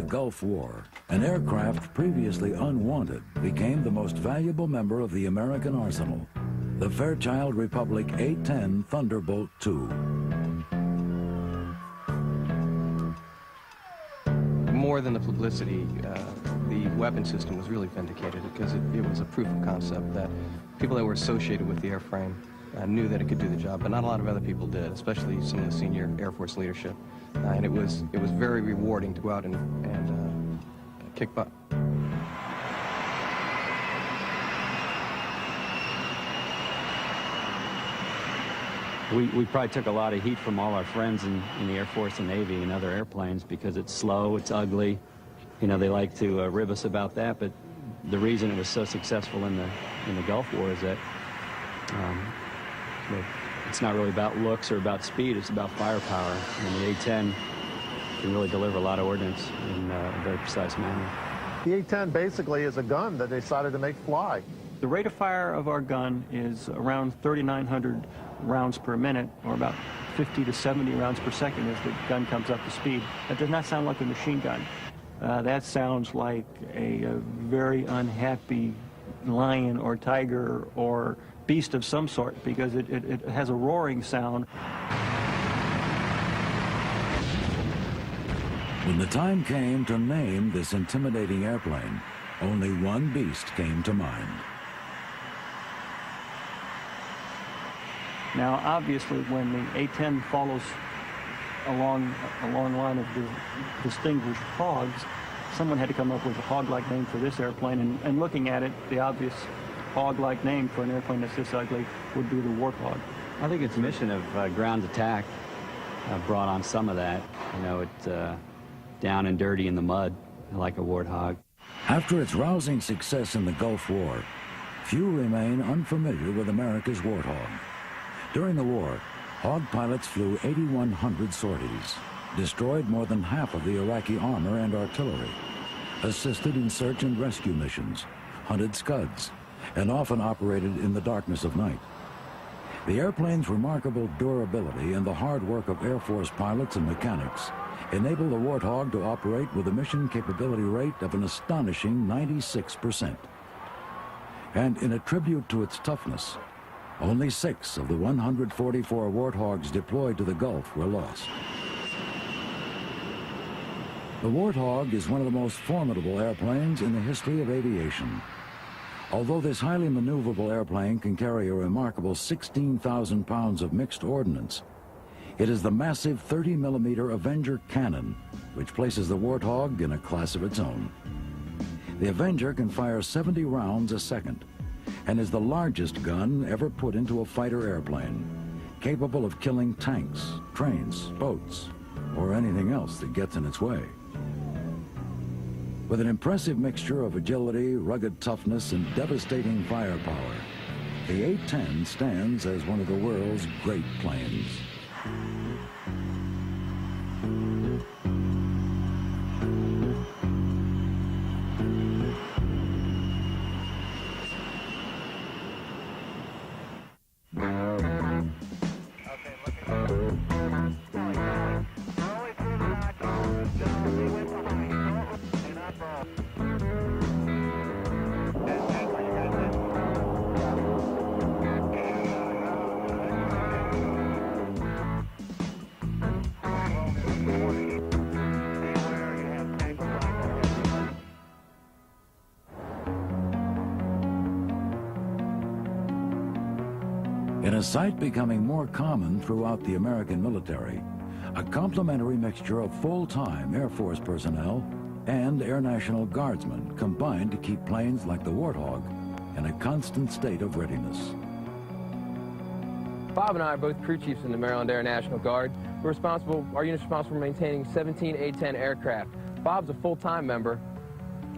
Gulf War, an aircraft previously unwanted became the most valuable member of the American arsenal, the Fairchild Republic A-10 Thunderbolt II. More than the publicity, the weapon system was really vindicated because it was a proof of concept that people that were associated with the airframe knew that it could do the job, but not a lot of other people did, especially some of the senior Air Force leadership. And it was very rewarding to go out and kick butt. We probably took a lot of heat from all our friends in the Air Force and Navy and other airplanes because it's slow, it's ugly. You know, they like to rib us about that, but the reason it was so successful in the Gulf War is that it's not really about looks or about speed, it's about firepower. And the A-10 can really deliver a lot of ordnance in a very precise manner. The A-10 basically is a gun that they decided to make fly. The rate of fire of our gun is around 3,900 rounds per minute, or about 50 to 70 rounds per second as the gun comes up to speed. That does not sound like a machine gun. That sounds like a very unhappy lion or tiger or beast of some sort, because it has a roaring sound. When the time came to name this intimidating airplane, only one beast came to mind. Now, obviously, when the A-10 follows a long line of distinguished hogs, someone had to come up with a hog-like name for this airplane, and looking at it, the obvious hog-like name for an airplane that's this ugly would be the Warthog. I think its mission of ground attack brought on some of that. You know, it's down and dirty in the mud, like a warthog. After its rousing success in the Gulf War, few remain unfamiliar with America's Warthog. During the war, Hog pilots flew 8,100 sorties, destroyed more than half of the Iraqi armor and artillery, assisted in search and rescue missions, hunted Scuds, and often operated in the darkness of night. The airplane's remarkable durability and the hard work of Air Force pilots and mechanics enable the Warthog to operate with a mission capability rate of an astonishing 96%. And in a tribute to its toughness, only 6 of the 144 Warthogs deployed to the Gulf were lost. The Warthog is one of the most formidable airplanes in the history of aviation. Although this highly maneuverable airplane can carry a remarkable 16,000 pounds of mixed ordnance, it is the massive 30mm Avenger cannon which places the Warthog in a class of its own. The Avenger can fire 70 rounds a second and is the largest gun ever put into a fighter airplane, capable of killing tanks, trains, boats, or anything else that gets in its way. With an impressive mixture of agility, rugged toughness, and devastating firepower, the A-10 stands as one of the world's great planes. In a sight becoming more common throughout the American military, a complementary mixture of full-time Air Force personnel and Air National Guardsmen combined to keep planes like the Warthog in a constant state of readiness. Bob and I are both crew chiefs in the Maryland Air National Guard. Our unit's responsible for maintaining 17 A-10 aircraft. Bob's a full-time member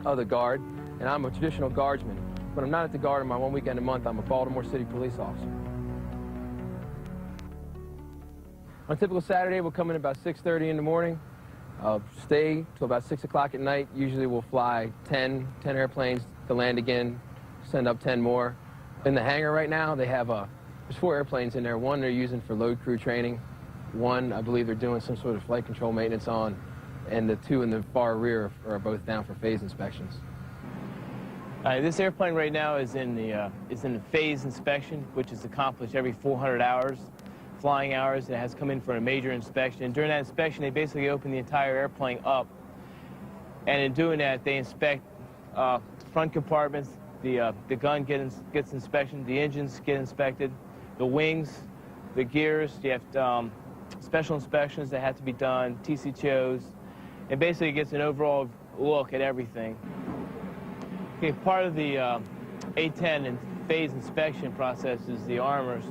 of the Guard, and I'm a traditional Guardsman. When I'm not at the Guard on my one weekend a month, I'm a Baltimore City police officer. On a typical Saturday, we'll come in about 6:30 in the morning. I'll stay till about 6 o'clock at night. Usually we'll fly 10 airplanes to land again, send up 10 more. In the hangar right now, they have there's 4 airplanes in there. One they're using for load crew training. One, I believe they're doing some sort of flight control maintenance on. and the two in the far rear are both down for phase inspections. This airplane right now is in the phase inspection, which is accomplished every 400 hours, flying hours. It has come in for a major inspection. And during that inspection, they basically open the entire airplane up. And in doing that, they inspect front compartments. The gun gets inspection. The engines get inspected. The wings, the gears. You have special inspections that have to be done, TCTOs. And basically, it gets an overall look at everything. Okay, part of the A-10 and phase inspection process is the armors.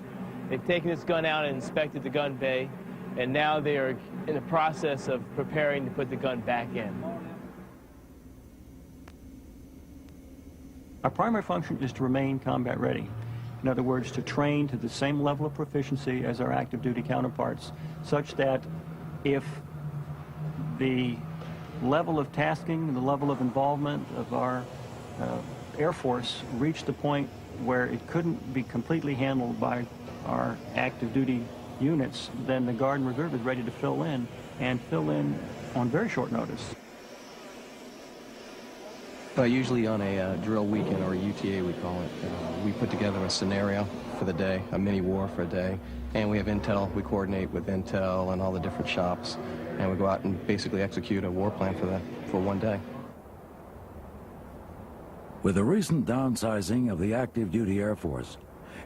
They've taken this gun out and inspected the gun bay, and now they are in the process of preparing to put the gun back in. Our primary function is to remain combat ready. In other words, to train to the same level of proficiency as our active duty counterparts, such that if the level of tasking, the level of involvement of our Air Force reached the point where it couldn't be completely handled by our active duty units, then the Guard and Reserve is ready to fill in, and fill in on very short notice. Usually on a drill weekend, or a UTA we call it, we put together a scenario for the day, a mini war for a day, and we have intel. We coordinate with intel and all the different shops, and we go out and basically execute a war plan for one day. With the recent downsizing of the active duty Air Force,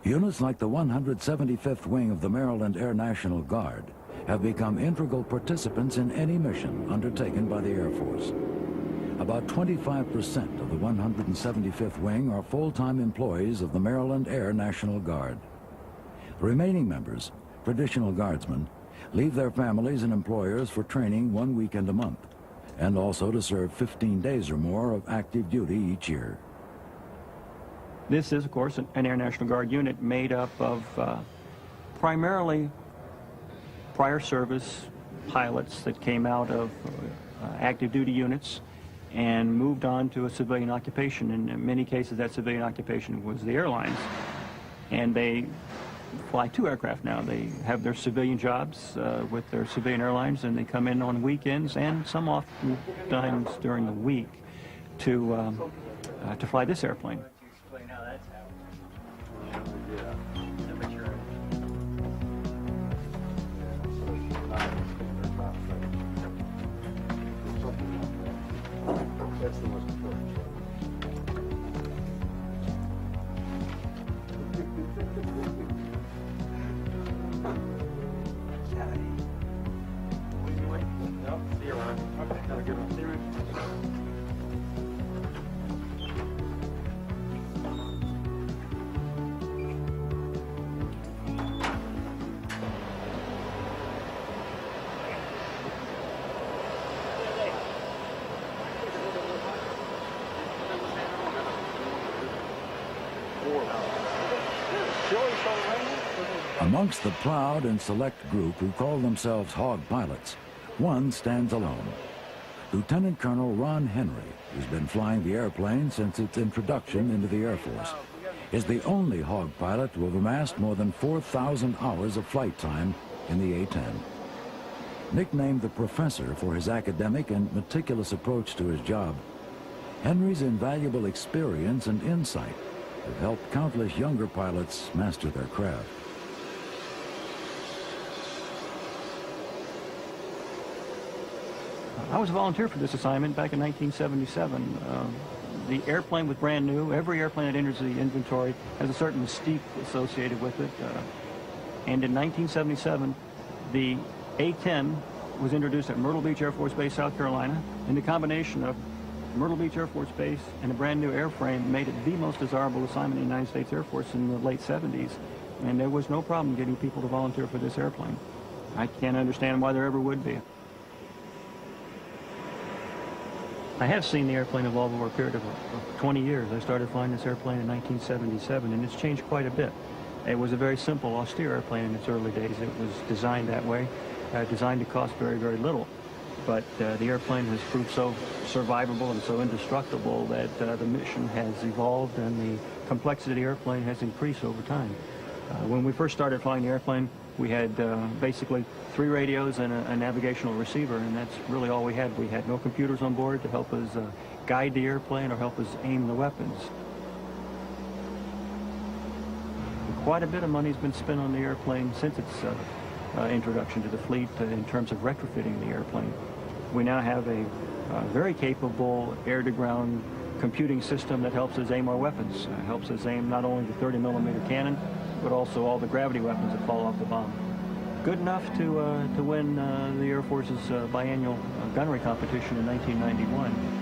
units like the 175th Wing of the Maryland Air National Guard have become integral participants in any mission undertaken by the Air Force. About 25% of the 175th Wing are full-time employees of the Maryland Air National Guard. The remaining members, traditional guardsmen, leave their families and employers for training 1 weekend a month, and also to serve 15 days or more of active duty each year. This is, of course, an Air National Guard unit made up of primarily prior service pilots that came out of active duty units and moved on to a civilian occupation. And in many cases, that civilian occupation was the airlines. And they fly 2 aircraft now. They have their civilian jobs with their civilian airlines, and they come in on weekends and some oftentimes during the week to fly this airplane. That's the most important. See you around. Okay, have a good one. See you around. Amongst the proud and select group who call themselves Hog pilots, one stands alone. Lieutenant Colonel Ron Henry, who's been flying the airplane since its introduction into the Air Force, is the only Hog pilot to have amassed more than 4,000 hours of flight time in the A-10. Nicknamed the Professor for his academic and meticulous approach to his job, Henry's invaluable experience and insight have helped countless younger pilots master their craft. I was a volunteer for this assignment back in 1977. The airplane was brand new. Every airplane that enters the inventory has a certain mystique associated with it. And in 1977, the A-10 was introduced at Myrtle Beach Air Force Base, South Carolina. And the combination of Myrtle Beach Air Force Base and a brand new airframe made it the most desirable assignment in the United States Air Force in the late 70s. And there was no problem getting people to volunteer for this airplane. I can't understand why there ever would be. I have seen the airplane evolve over a period of 20 years. I started flying this airplane in 1977, and it's changed quite a bit. It was a very simple, austere airplane in its early days. It was designed that way, designed to cost very, very little. But the airplane has proved so survivable and so indestructible that the mission has evolved and the complexity of the airplane has increased over time. When we first started flying the airplane, We had basically 3 radios and a navigational receiver, and that's really all we had. We had no computers on board to help us guide the airplane or help us aim the weapons. Quite a bit of money's been spent on the airplane since its introduction to the fleet in terms of retrofitting the airplane. We now have a very capable air-to-ground computing system that helps us aim our weapons. Helps us aim not only the 30mm cannon, but also all the gravity weapons that fall off the bomb. Good enough to win the Air Force's biannual gunnery competition in 1991.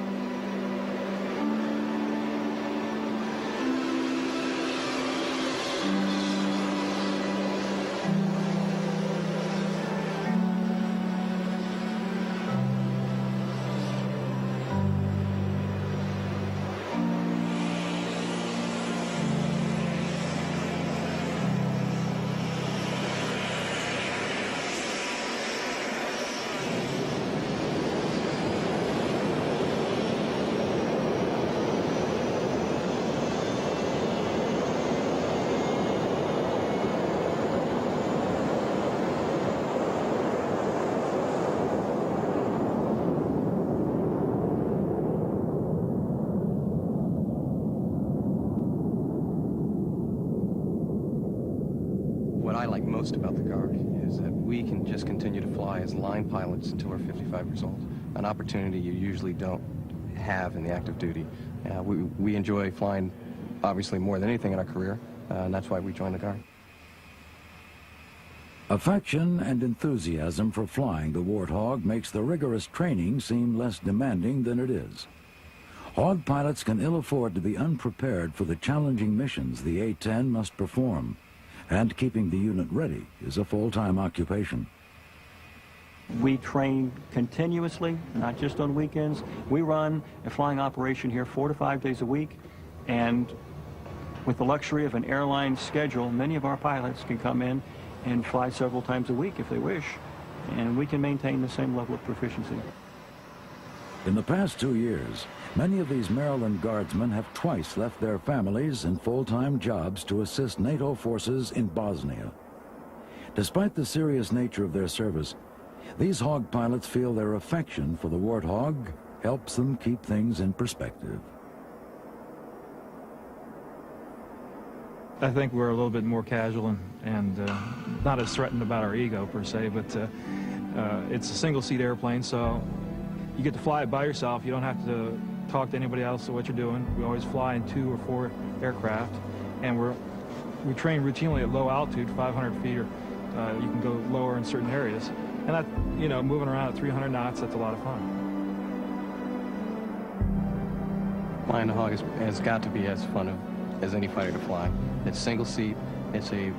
What I like most about the Guard is that we can just continue to fly as line pilots until we're 55 years old, an opportunity you usually don't have in the active duty. We enjoy flying, obviously, more than anything in our career, and that's why we joined the Guard. Affection and enthusiasm for flying the Warthog makes the rigorous training seem less demanding than it is. Hog pilots can ill afford to be unprepared for the challenging missions the A-10 must perform, and keeping the unit ready is a full-time occupation. We train continuously, not just on weekends. We run a flying operation here 4 to 5 days a week, and with the luxury of an airline schedule, many of our pilots can come in and fly several times a week if they wish, and we can maintain the same level of proficiency. In the past 2 years, many of these Maryland Guardsmen have twice left their families and full-time jobs to assist NATO forces in Bosnia. Despite the serious nature of their service, these Hog pilots feel their affection for the Warthog helps them keep things in perspective. I think we're a little bit more casual and not as threatened about our ego per se, but it's a single-seat airplane, so you get to fly it by yourself. You don't have to talk to anybody else about what you're doing. We always fly in 2 or 4 aircraft, and we train routinely at low altitude, 500 feet, or you can go lower in certain areas. And that, you know, moving around at 300 knots, that's a lot of fun. Flying the Hog has got to be as fun as any fighter to fly. It's single seat. It's a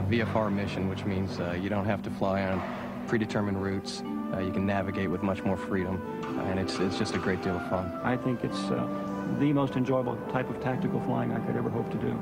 VFR mission, which means you don't have to fly on predetermined routes. You can navigate with much more freedom, and it's just a great deal of fun. I think it's the most enjoyable type of tactical flying I could ever hope to do.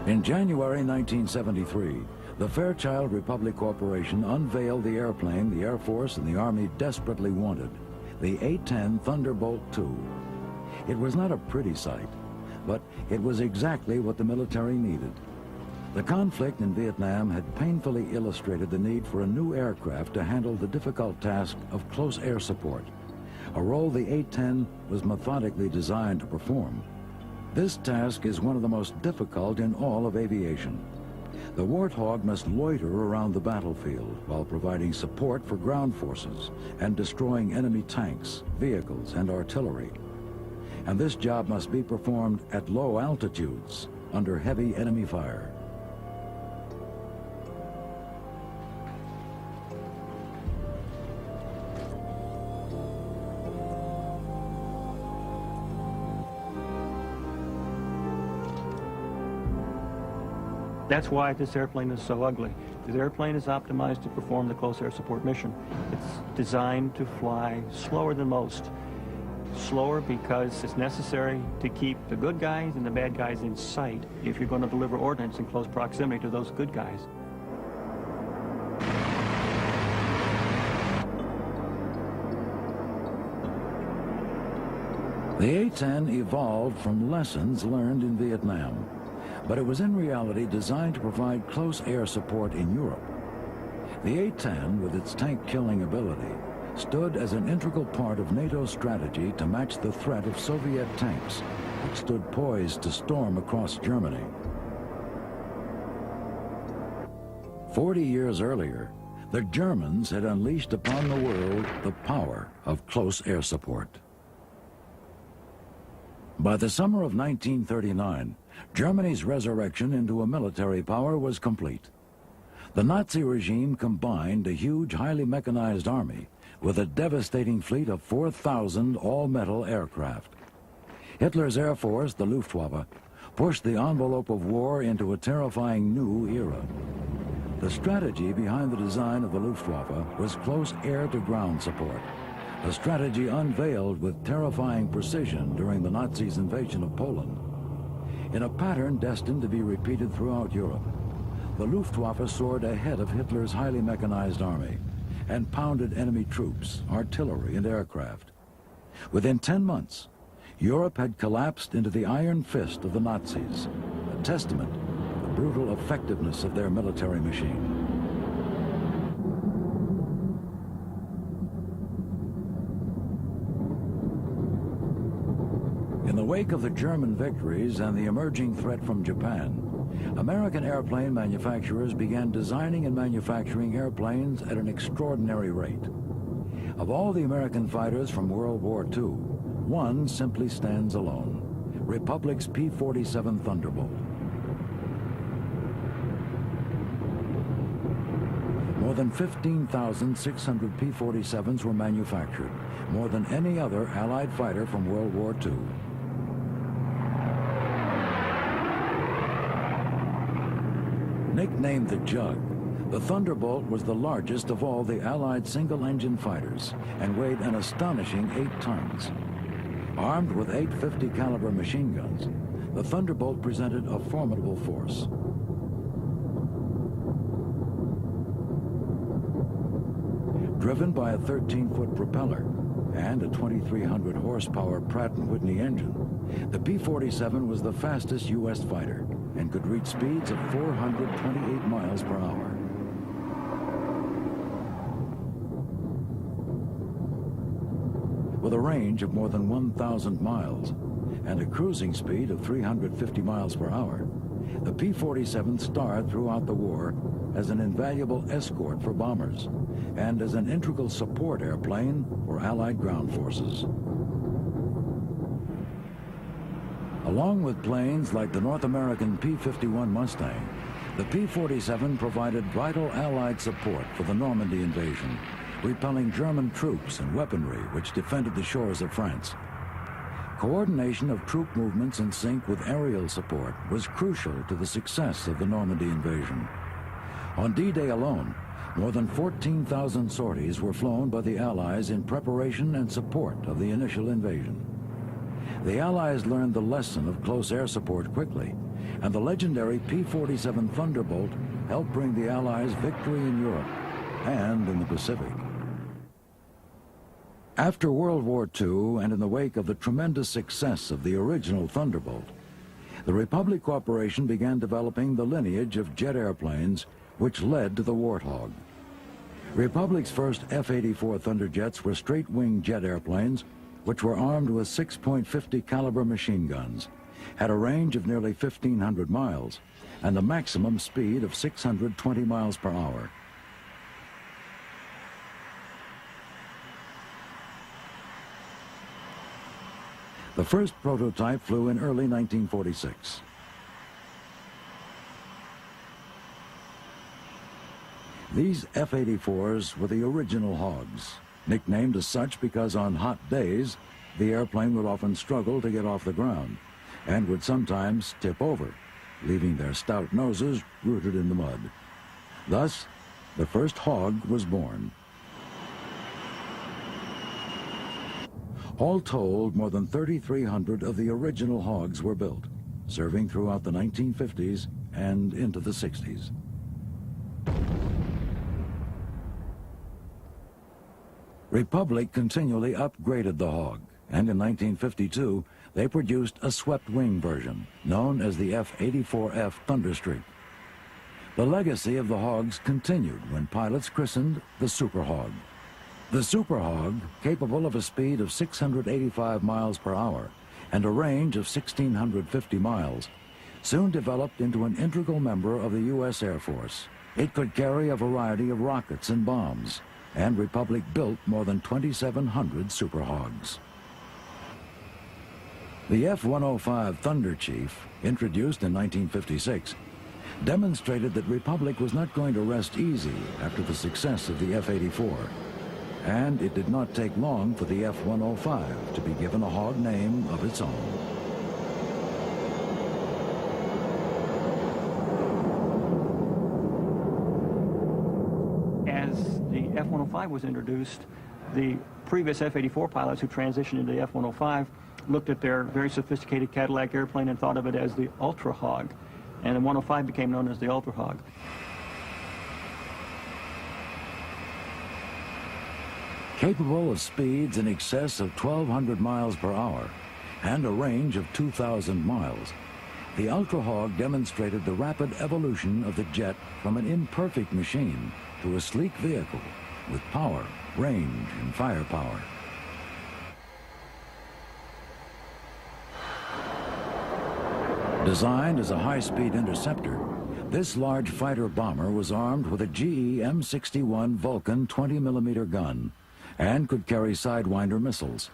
In January 1973, the Fairchild Republic Corporation unveiled the airplane the Air Force and the Army desperately wanted, the A-10 Thunderbolt II. It was not a pretty sight, but it was exactly what the military needed. The conflict in Vietnam had painfully illustrated the need for a new aircraft to handle the difficult task of close air support, a role the A-10 was methodically designed to perform. This task is one of the most difficult in all of aviation. The Warthog must loiter around the battlefield while providing support for ground forces and destroying enemy tanks, vehicles, and artillery. And this job must be performed at low altitudes under heavy enemy fire. That's why this airplane is so ugly. This airplane is optimized to perform the close air support mission. It's designed to fly slower than most. Slower because it's necessary to keep the good guys and the bad guys in sight if you're going to deliver ordnance in close proximity to those good guys. The A-10 evolved from lessons learned in Vietnam, but it was in reality designed to provide close air support in Europe. The A-10, with its tank-killing ability, stood as an integral part of NATO's strategy to match the threat of Soviet tanks, which stood poised to storm across Germany. 40 years earlier, the Germans had unleashed upon the world the power of close air support. By the summer of 1939, Germany's resurrection into a military power was complete. The Nazi regime combined a huge, highly mechanized army with a devastating fleet of 4,000 all-metal aircraft. Hitler's Air Force, the Luftwaffe, pushed the envelope of war into a terrifying new era. The strategy behind the design of the Luftwaffe was close air-to-ground support, a strategy unveiled with terrifying precision during the Nazis' invasion of Poland. In a pattern destined to be repeated throughout Europe, the Luftwaffe soared ahead of Hitler's highly mechanized army and pounded enemy troops, artillery, and aircraft. Within 10 months, Europe had collapsed into the iron fist of the Nazis, a testament to the brutal effectiveness of their military machine. In the wake of the German victories and the emerging threat from Japan, American airplane manufacturers began designing and manufacturing airplanes at an extraordinary rate. Of all the American fighters from World War II, one simply stands alone: Republic's P-47 Thunderbolt. More than 15,600 P-47s were manufactured, more than any other Allied fighter from World War II. Nicknamed the Jug, the Thunderbolt was the largest of all the Allied single-engine fighters and weighed an astonishing 8 tons. Armed with 850 caliber machine guns, the Thunderbolt presented a formidable force. Driven by a 13-foot propeller and a 2,300 horsepower Pratt & Whitney engine, the P-47 was the fastest U.S. fighter and could reach speeds of 428 miles per hour. With a range of more than 1,000 miles and a cruising speed of 350 miles per hour, the P-47 starred throughout the war as an invaluable escort for bombers and as an integral support airplane for Allied ground forces. Along with planes like the North American P-51 Mustang, the P-47 provided vital Allied support for the Normandy invasion, repelling German troops and weaponry which defended the shores of France. Coordination of troop movements in sync with aerial support was crucial to the success of the Normandy invasion. On D-Day alone, more than 14,000 sorties were flown by the Allies in preparation and support of the initial invasion. The Allies learned the lesson of close air support quickly, and the legendary P-47 Thunderbolt helped bring the Allies victory in Europe and in the Pacific. After World War II, and in the wake of the tremendous success of the original Thunderbolt, the Republic Corporation began developing the lineage of jet airplanes which led to the Warthog. Republic's first F-84 Thunderjets were straight-wing jet airplanes which were armed with 6.50 caliber machine guns, had a range of nearly 1,500 miles, and a maximum speed of 620 miles per hour. The first prototype flew in early 1946. These F-84s were the original Hogs, nicknamed as such because on hot days, the airplane would often struggle to get off the ground and would sometimes tip over. leaving their stout noses rooted in the mud. Thus, the first Hog was born. All told, more than 3,300 of the original Hogs were built, serving throughout the 1950s and into the 60s. Republic continually upgraded the Hog, and in 1952, they produced a swept-wing version, known as the F-84F Thunderstreak. The legacy of the Hogs continued when pilots christened the Super Hog. The Super Hog, capable of a speed of 685 miles per hour and a range of 1,650 miles, soon developed into an integral member of the U.S. Air Force. It could carry a variety of rockets and bombs, and Republic built more than 2,700 Super Hogs. The F-105 Thunder Chief, introduced in 1956, demonstrated that Republic was not going to rest easy after the success of the F-84. And it did not take long for the F-105 to be given a Hog name of its own. As the F-105 was introduced, the previous F-84 pilots who transitioned into the F-105 looked at their very sophisticated Cadillac airplane and thought of it as the Ultra Hog, and the 105 became known as the Ultra Hog. Capable of speeds in excess of 1,200 miles per hour and a range of 2,000 miles, the Ultra Hog demonstrated the rapid evolution of the jet from an imperfect machine to a sleek vehicle with power, range, and firepower. Designed as a high-speed interceptor, this large fighter bomber was armed with a GE M61 Vulcan 20mm gun and could carry Sidewinder missiles.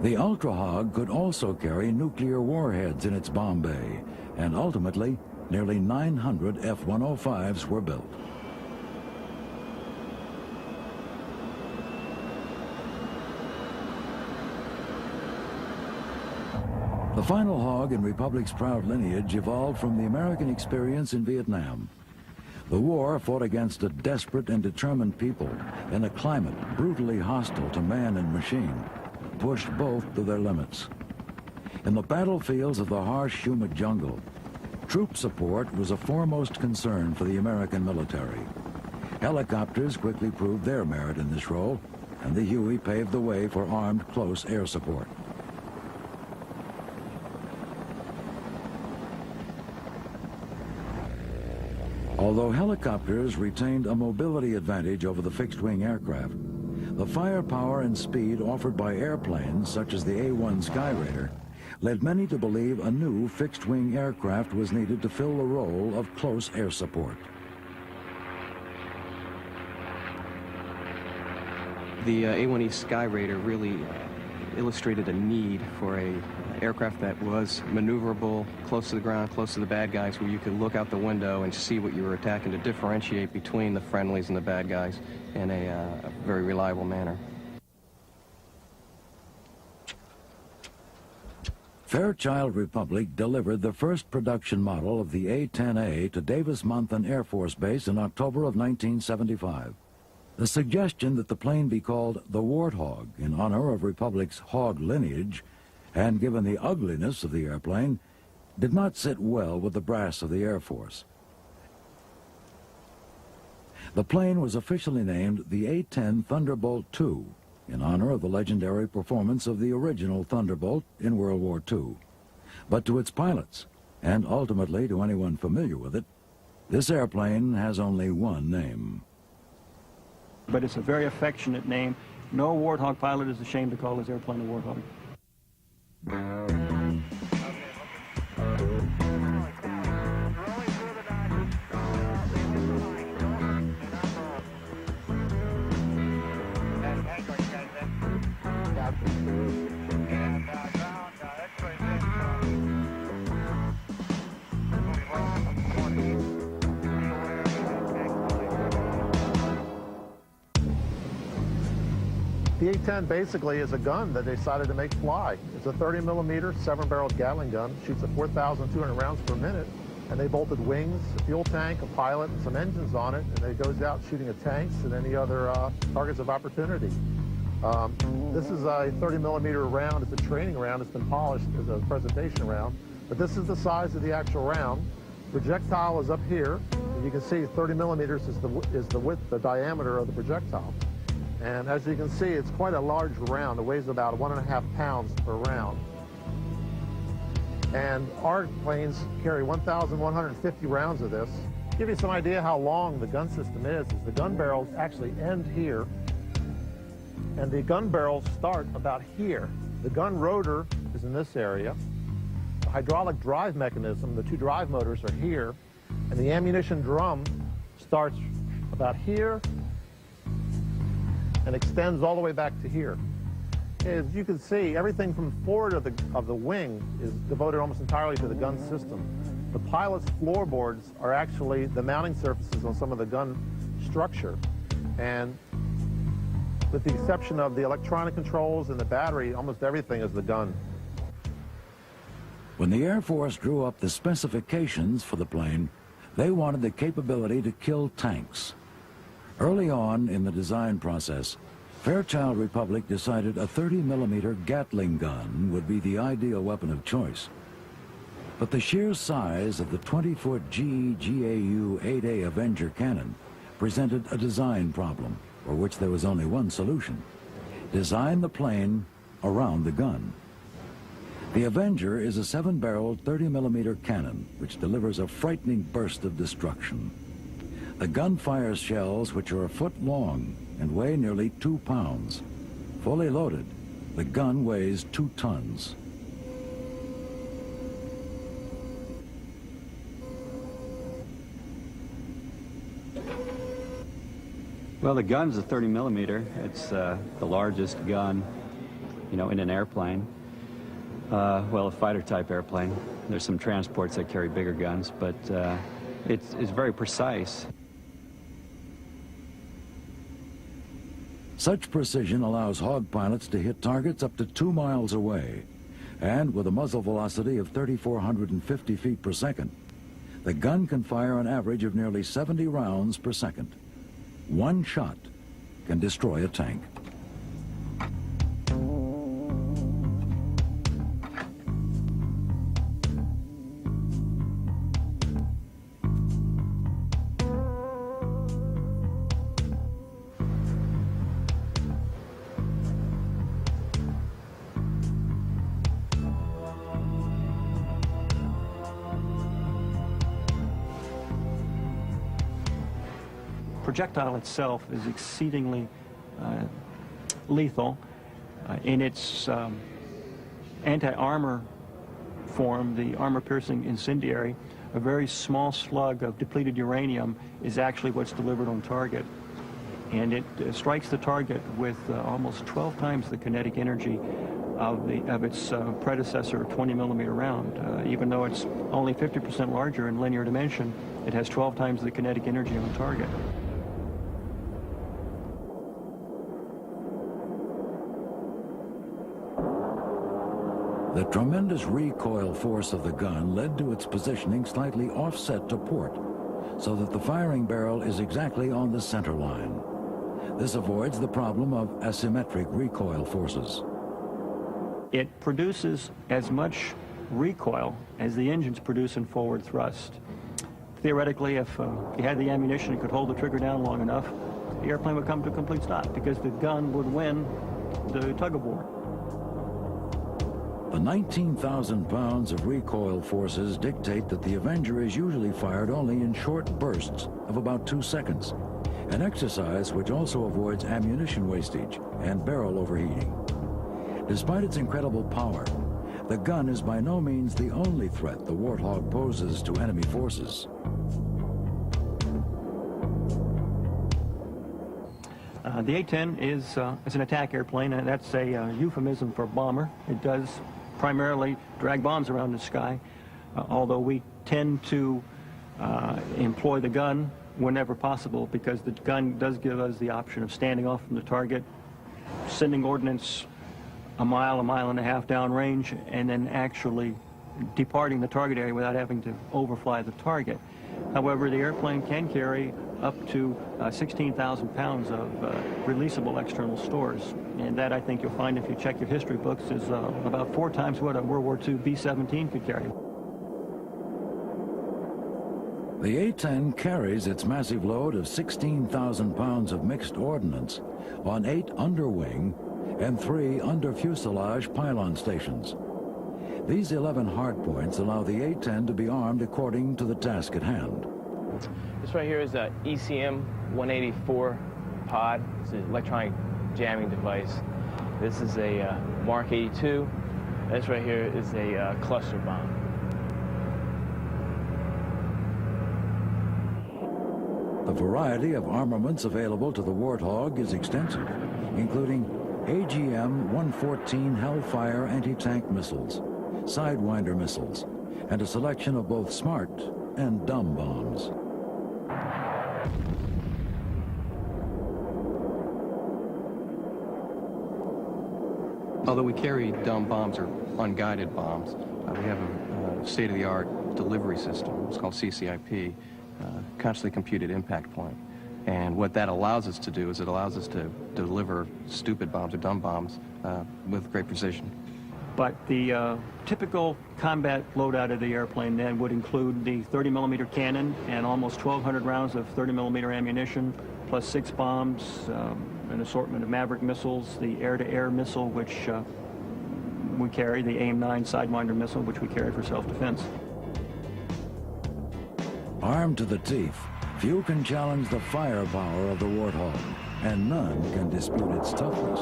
The Ultra Hog could also carry nuclear warheads in its bomb bay, and ultimately, nearly 900 F-105s were built. The final Hog in Republic's proud lineage evolved from the American experience in Vietnam. The war fought against a desperate and determined people in a climate brutally hostile to man and machine, pushed both to their limits. In the battlefields of the harsh, humid jungle, troop support was a foremost concern for the American military. Helicopters quickly proved their merit in this role, and the Huey paved the way for armed close air support. Although helicopters retained a mobility advantage over the fixed-wing aircraft, the firepower and speed offered by airplanes such as the A-1 Skyraider led many to believe a new fixed-wing aircraft was needed to fill the role of close air support. The A-1E Skyraider really illustrated a need for a aircraft that was maneuverable, close to the ground, close to the bad guys, where you could look out the window and see what you were attacking to differentiate between the friendlies and the bad guys in a very reliable manner. Fairchild Republic delivered the first production model of the A-10A to Davis-Monthan Air Force Base in October of 1975. The suggestion that the plane be called the Warthog in honor of Republic's Hog lineage, and given the ugliness of the airplane, did not sit well with the brass of the Air Force. The plane was officially named the A-10 Thunderbolt II in honor of the legendary performance of the original Thunderbolt in World War II. But to its pilots, and ultimately to anyone familiar with it, this airplane has only one name. But it's a very affectionate name. No Warthog pilot is ashamed to call his airplane a Warthog. The A-10 basically is a gun that they decided to make fly. It's a 30-millimeter, 7-barreled Gatling gun, shoots at 4,200 rounds per minute, and they bolted wings, a fuel tank, a pilot, and some engines on it, and it goes out shooting at tanks and any other targets of opportunity. This is a 30-millimeter round. It's a training round. It's been polished as a presentation round, but this is the size of the actual round. Projectile is up here, and you can see 30 millimeters is the width, the diameter of the projectile. And as you can see, it's quite a large round. It weighs about 1.5 pounds per round. And our planes carry 1,150 rounds of this. To give you some idea how long the gun system is the gun barrels actually end here, and the gun barrels start about here. The gun rotor is in this area. The hydraulic drive mechanism, the two drive motors are here, and the ammunition drum starts about here and extends all the way back to here. As you can see, everything from forward of the wing is devoted almost entirely to the gun system. The pilot's floorboards are actually the mounting surfaces on some of the gun structure. And with the exception of the electronic controls and the battery, almost everything is the gun. When the Air Force drew up the specifications for the plane, they wanted the capability to kill tanks. Early on in the design process, Fairchild Republic decided a 30-millimeter Gatling gun would be the ideal weapon of choice. But the sheer size of the 20-foot GE GAU 8A Avenger cannon presented a design problem for which there was only one solution: design the plane around the gun. The Avenger is a 7-barreled 30-millimeter cannon which delivers a frightening burst of destruction. The gun fires shells which are a foot long and weigh nearly 2 pounds. Fully loaded, the gun weighs 2 tons. Well, the gun's a 30 millimeter. It's the largest gun, in an airplane. Well, a fighter type airplane. There's some transports that carry bigger guns, but it's very precise. Such precision allows Hawk pilots to hit targets up to 2 miles away, and with a muzzle velocity of 3,450 feet per second, the gun can fire an average of nearly 70 rounds per second. One shot can destroy a tank. Projectile itself is exceedingly lethal. In its anti-armor form, the armor-piercing incendiary, a very small slug of depleted uranium is actually what's delivered on target. And it strikes the target with almost 12 times the kinetic energy of its predecessor 20-millimeter round. Even though it's only 50% larger in linear dimension, it has 12 times the kinetic energy on target. The tremendous recoil force of the gun led to its positioning slightly offset to port, so that the firing barrel is exactly on the center line. This avoids the problem of asymmetric recoil forces. It produces as much recoil as the engines produce in forward thrust. Theoretically, if you had the ammunition and could hold the trigger down long enough, the airplane would come to a complete stop because the gun would win the tug-of-war. The 19,000 pounds of recoil forces dictate that the Avenger is usually fired only in short bursts of about 2 seconds, an exercise which also avoids ammunition wastage and barrel overheating. Despite its incredible power, the gun is by no means the only threat the Warthog poses to enemy forces. The A-10 is an attack airplane, and that's a euphemism for bomber. It does primarily drag bombs around the sky, although we tend to employ the gun whenever possible because the gun does give us the option of standing off from the target, sending ordnance a mile and a half downrange, and then actually departing the target area without having to overfly the target. However, the airplane can carry up to 16,000 pounds of releasable external stores. And that, I think you'll find if you check your history books, is about 4 times what a World War II B-17 could carry. The A-10 carries its massive load of 16,000 pounds of mixed ordnance on 8 underwing and 3 under-fuselage pylon stations. These 11 hardpoints allow the A-10 to be armed according to the task at hand. This right here is a ECM 184 pod. It's an electronic jamming device. This is a Mark 82. This right here is a cluster bomb. The variety of armaments available to the Warthog is extensive, including AGM-114 Hellfire anti-tank missiles, Sidewinder missiles, and a selection of both smart and dumb bombs. Although we carry dumb bombs or unguided bombs, we have a state-of-the-art delivery system. It's called CCIP, Constantly Computed Impact Point. And what that allows us to do is it allows us to deliver stupid bombs or dumb bombs with great precision. But the typical combat loadout of the airplane then would include the 30-millimeter cannon and almost 1,200 rounds of 30-millimeter ammunition, plus 6 bombs, an assortment of Maverick missiles, the air-to-air missile, which we carry, the AIM-9 Sidewinder missile, which we carry for self-defense. Armed to the teeth, few can challenge the firepower of the Warthog, and none can dispute its toughness.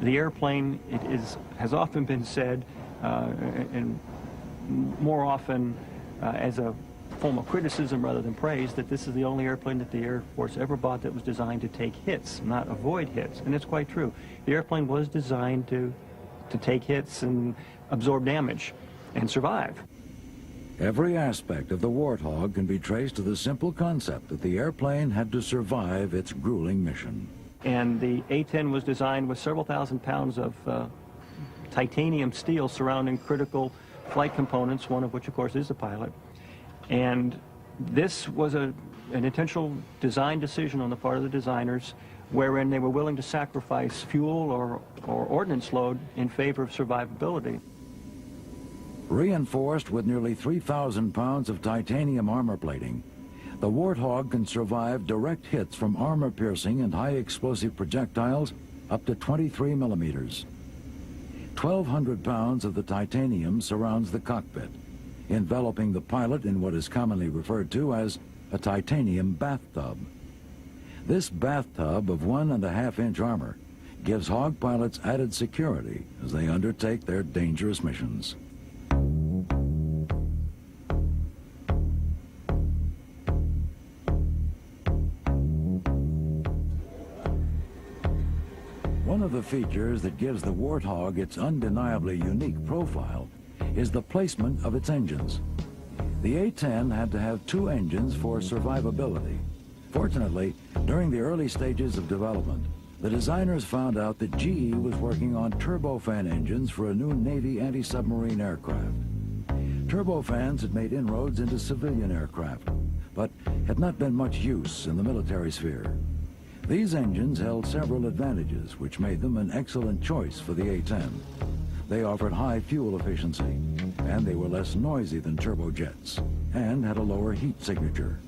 The airplane, has often been said, and more often as a form of criticism rather than praise, that this is the only airplane that the Air Force ever bought that was designed to take hits, not avoid hits. And it's quite true. The airplane was designed to take hits and absorb damage and survive. Every aspect of the Warthog can be traced to the simple concept that the airplane had to survive its grueling mission. And the A-10 was designed with several thousand pounds of titanium steel surrounding critical flight components, one of which, of course, is the pilot. And this was an intentional design decision on the part of the designers, wherein they were willing to sacrifice fuel or ordnance load in favor of survivability. Reinforced with nearly 3,000 pounds of titanium armor plating, the Warthog can survive direct hits from armor-piercing and high-explosive projectiles up to 23 millimeters. 1,200 pounds of the titanium surrounds the cockpit, enveloping the pilot in what is commonly referred to as a titanium bathtub. This bathtub of 1.5-inch armor gives Hog pilots added security as they undertake their dangerous missions. One of the features that gives the Warthog its undeniably unique profile is the placement of its engines. The A-10 had to have 2 engines for survivability. Fortunately, during the early stages of development, the designers found out that GE was working on turbofan engines for a new Navy anti-submarine aircraft. Turbofans had made inroads into civilian aircraft, but had not been much use in the military sphere. These engines held several advantages, which made them an excellent choice for the A-10. They offered high fuel efficiency, and they were less noisy than turbojets, and had a lower heat signature.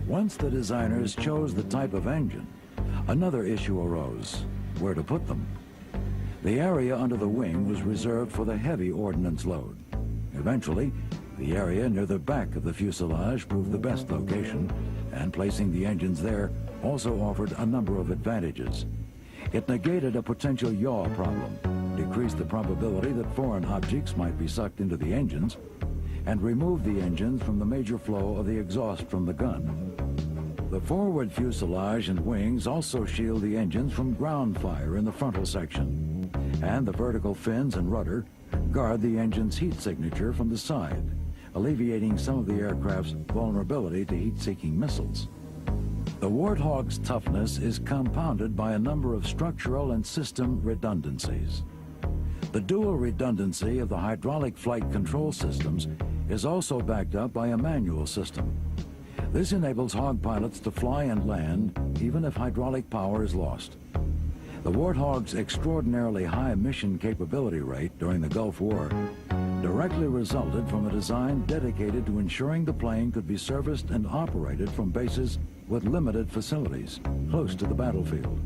Once the designers chose the type of engine, another issue arose: where to put them. The area under the wing was reserved for the heavy ordnance load. Eventually, the area near the back of the fuselage proved the best location, and placing the engines there also offered a number of advantages. It negated a potential yaw problem, decreased the probability that foreign objects might be sucked into the engines, and removed the engines from the major flow of the exhaust from the gun. The forward fuselage and wings also shield the engines from ground fire in the frontal section, and the vertical fins and rudder guard the engine's heat signature from the side, alleviating some of the aircraft's vulnerability to heat-seeking missiles. The Warthog's toughness is compounded by a number of structural and system redundancies. The dual redundancy of the hydraulic flight control systems is also backed up by a manual system. This enables Hawk pilots to fly and land even if hydraulic power is lost. The Warthog's extraordinarily high mission capability rate during the Gulf War directly resulted from a design dedicated to ensuring the plane could be serviced and operated from bases with limited facilities close to the battlefield.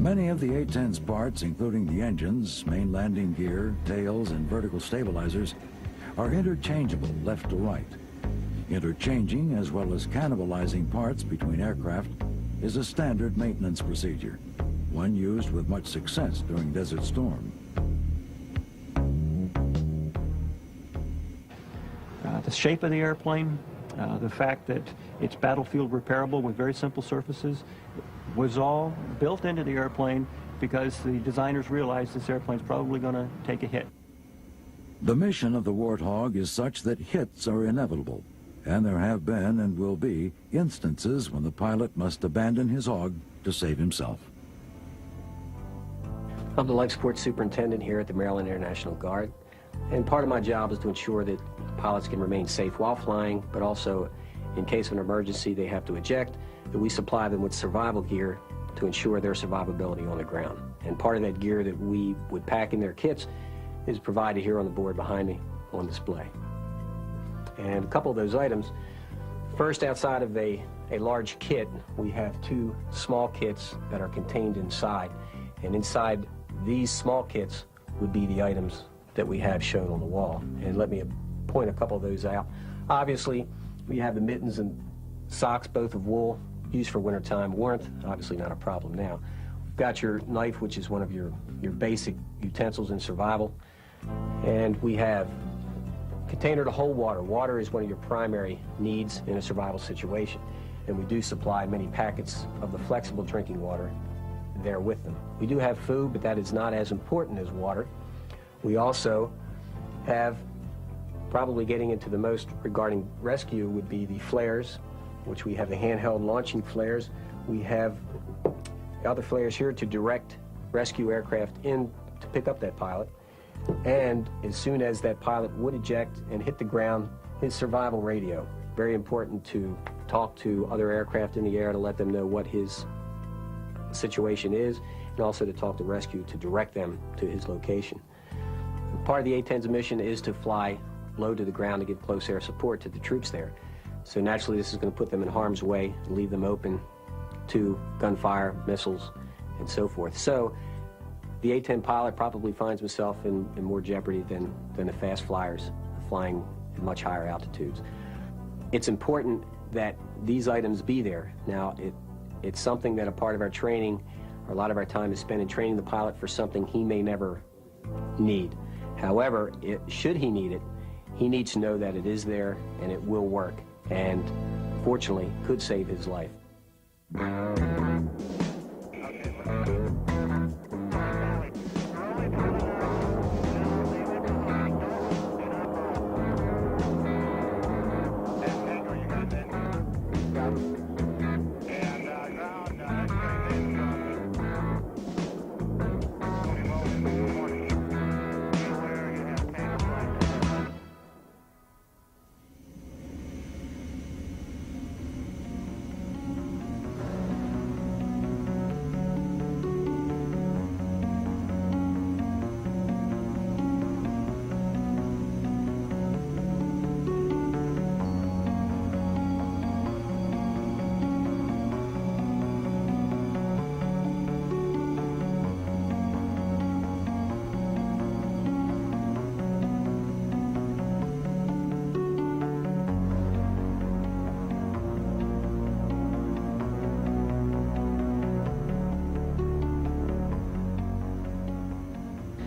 Many of the A-10's parts, including the engines, main landing gear, tails, and vertical stabilizers, are interchangeable left to right. Interchanging as well as cannibalizing parts between aircraft is a standard maintenance procedure, one used with much success during Desert Storm. The shape of the airplane, the fact that it's battlefield repairable with very simple surfaces, was all built into the airplane because the designers realized this airplane's probably going to take a hit. The mission of the Warthog is such that hits are inevitable, and there have been and will be instances when the pilot must abandon his hog to save himself. I'm the life support superintendent here at the Maryland International Guard, and part of my job is to ensure that pilots can remain safe while flying, but also in case of an emergency they have to eject, that we supply them with survival gear to ensure their survivability on the ground. And part of that gear that we would pack in their kits is provided here on the board behind me on display. And a couple of those items, first, outside of a large kit, we have two small kits that are contained inside. And inside these small kits would be the items that we have shown on the wall. And let me point a couple of those out. Obviously, we have the mittens and socks, both of wool, used for wintertime warmth, obviously not a problem now. We've got your knife, which is one of your basic utensils in survival. And we have a container to hold water. Water is one of your primary needs in a survival situation. And we do supply many packets of the flexible drinking water there with them. We do have food, but that is not as important as water. We also have, probably getting into the most regarding rescue, would be the flares, which we have the handheld launching flares. We have other flares here to direct rescue aircraft in to pick up that pilot. And as soon as that pilot would eject and hit the ground, his survival radio. Very important to talk to other aircraft in the air to let them know what his situation is, and also to talk to rescue to direct them to his location. Part of the A-10's mission is to fly low to the ground to give close air support to the troops there. So naturally this is going to put them in harm's way and leave them open to gunfire, missiles, and so forth. So the A-10 pilot probably finds himself in more jeopardy than the fast flyers flying at much higher altitudes. It's important that these items be there. Now, it's something that a part of our training, or a lot of our time is spent in training the pilot for something he may never need. However, should he need it, He needs to know that it is there and it will work, and fortunately could save his life.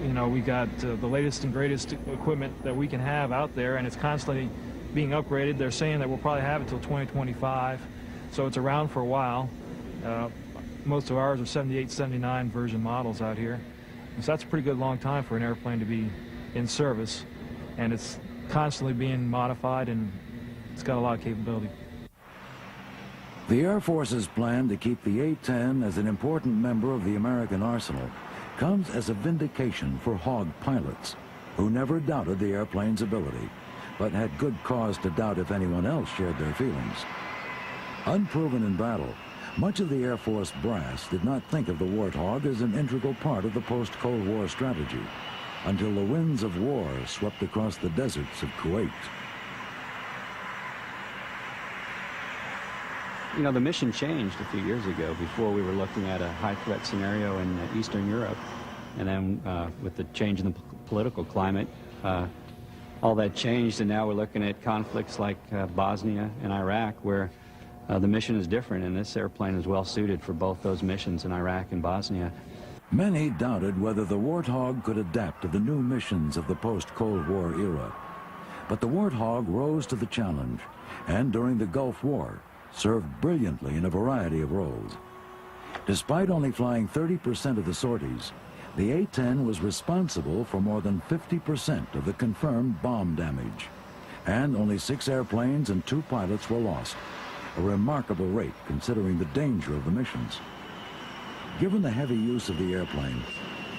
You know, we got the latest and greatest equipment that we can have out there, and it's constantly being upgraded. They're saying that we'll probably have it till 2025, so it's around for a while. Most of ours are 78, 79 version models out here. So that's a pretty good long time for an airplane to be in service, and it's constantly being modified, and it's got a lot of capability. The Air Force's plan to keep the A-10 as an important member of the American arsenal comes as a vindication for Hawk pilots, who never doubted the airplane's ability, but had good cause to doubt if anyone else shared their feelings. Unproven in battle, much of the Air Force brass did not think of the Warthog as an integral part of the post-Cold War strategy, until the winds of war swept across the deserts of Kuwait. You know, the mission changed a few years ago. Before, we were looking at a high-threat scenario in Eastern Europe, and then with the change in the political climate, all that changed, and now we're looking at conflicts like Bosnia and Iraq, where the mission is different, and this airplane is well suited for both those missions in Iraq and Bosnia. Many doubted whether the Warthog could adapt to the new missions of the post-Cold War era. But the Warthog rose to the challenge, and during the Gulf War, served brilliantly in a variety of roles. Despite only flying 30% of the sorties, the A-10 was responsible for more than 50% of the confirmed bomb damage, and only 6 airplanes and 2 pilots were lost, a remarkable rate considering the danger of the missions. Given the heavy use of the airplane,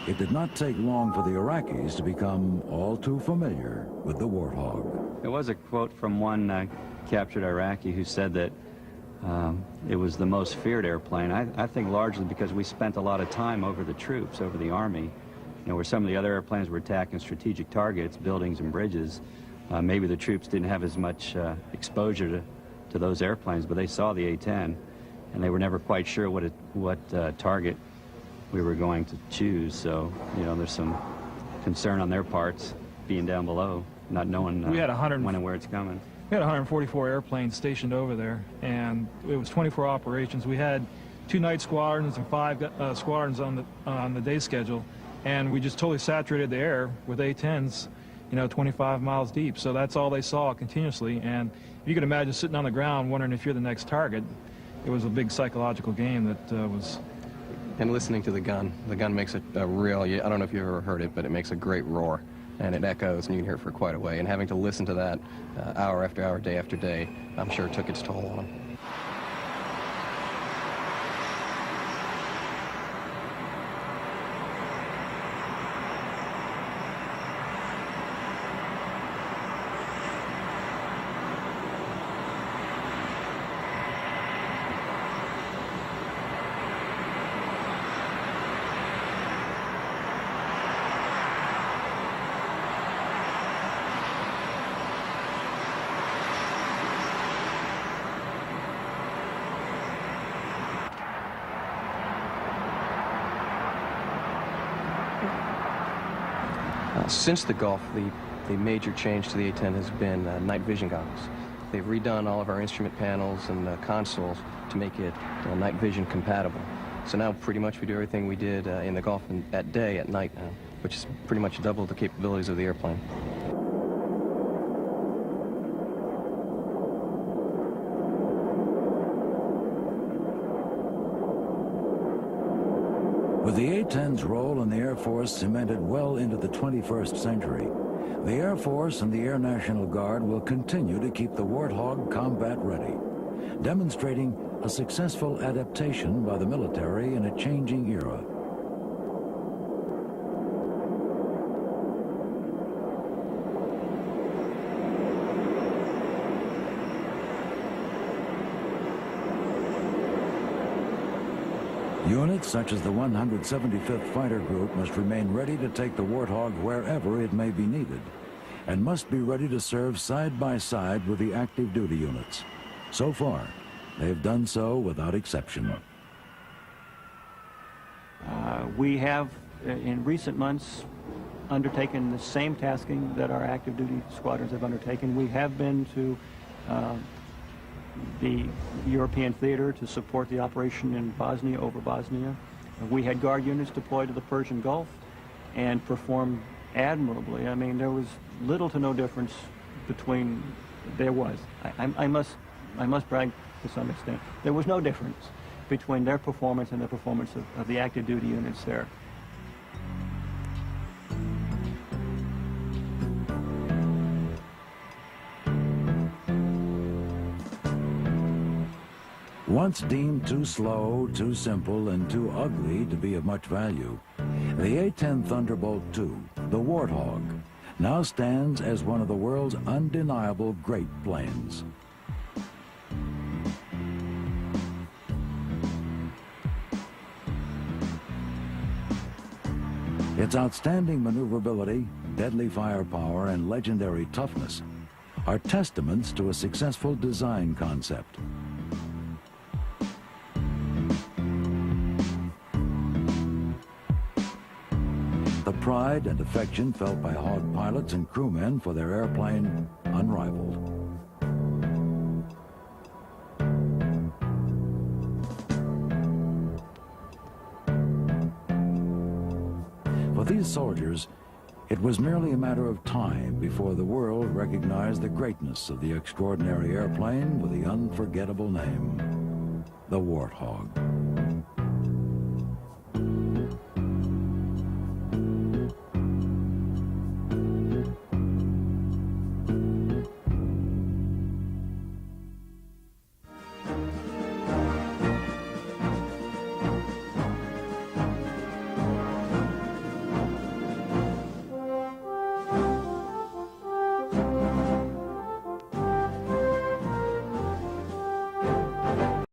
it did not take long for the Iraqis to become all too familiar with the Warthog. There was a quote from one captured Iraqi who said that it was the most feared airplane. I think largely because we spent a lot of time over the troops, over the Army. You know, where some of the other airplanes were attacking strategic targets, buildings and bridges. Maybe the troops didn't have as much exposure to those airplanes, but they saw the A-10, and they were never quite sure what target we were going to choose. So, you know, there's some concern on their parts, being down below, not knowing when and where it's coming. We had 144 airplanes stationed over there, and it was 24 operations. We had 2 night squadrons and 5 squadrons on the day schedule, and we just totally saturated the air with A-10s, you know, 25 miles deep. So that's all they saw continuously. And if you could imagine sitting on the ground wondering if you're the next target, it was a big psychological game that was. And listening to the gun makes a real, I don't know if you've ever heard it, but it makes a great roar. And it echoes, and you can hear it for quite a way. And having to listen to that hour after hour, day after day, I'm sure it took its toll on them. Since the Gulf, the major change to the A-10 has been night vision goggles. They've redone all of our instrument panels and consoles to make it night vision compatible. So now pretty much we do everything we did in the Gulf at day at night now, which is pretty much double the capabilities of the airplane. With the A-10's role in the Air Force cemented well into the 21st century, the Air Force and the Air National Guard will continue to keep the Warthog combat ready, demonstrating a successful adaptation by the military in a changing era. Units such as the 175th Fighter Group must remain ready to take the Warthog wherever it may be needed, and must be ready to serve side by side with the active duty units. So far, they have done so without exception. We have, in recent months, undertaken the same tasking that our active duty squadrons have undertaken. We have been to the European theater to support the operation in Bosnia, over Bosnia. We had Guard units deployed to the Persian Gulf and performed admirably. I mean, there was little to no difference between, there was. I must brag to some extent. There was no difference between their performance and the performance of the active duty units there. Once deemed too slow, too simple, and too ugly to be of much value, the A-10 Thunderbolt II, the Warthog, now stands as one of the world's undeniable great planes. Its outstanding maneuverability, deadly firepower, and legendary toughness are testaments to a successful design concept. The pride and affection felt by Hawk pilots and crewmen for their airplane, unrivaled. For these soldiers, it was merely a matter of time before the world recognized the greatness of the extraordinary airplane with the unforgettable name, the Warthog.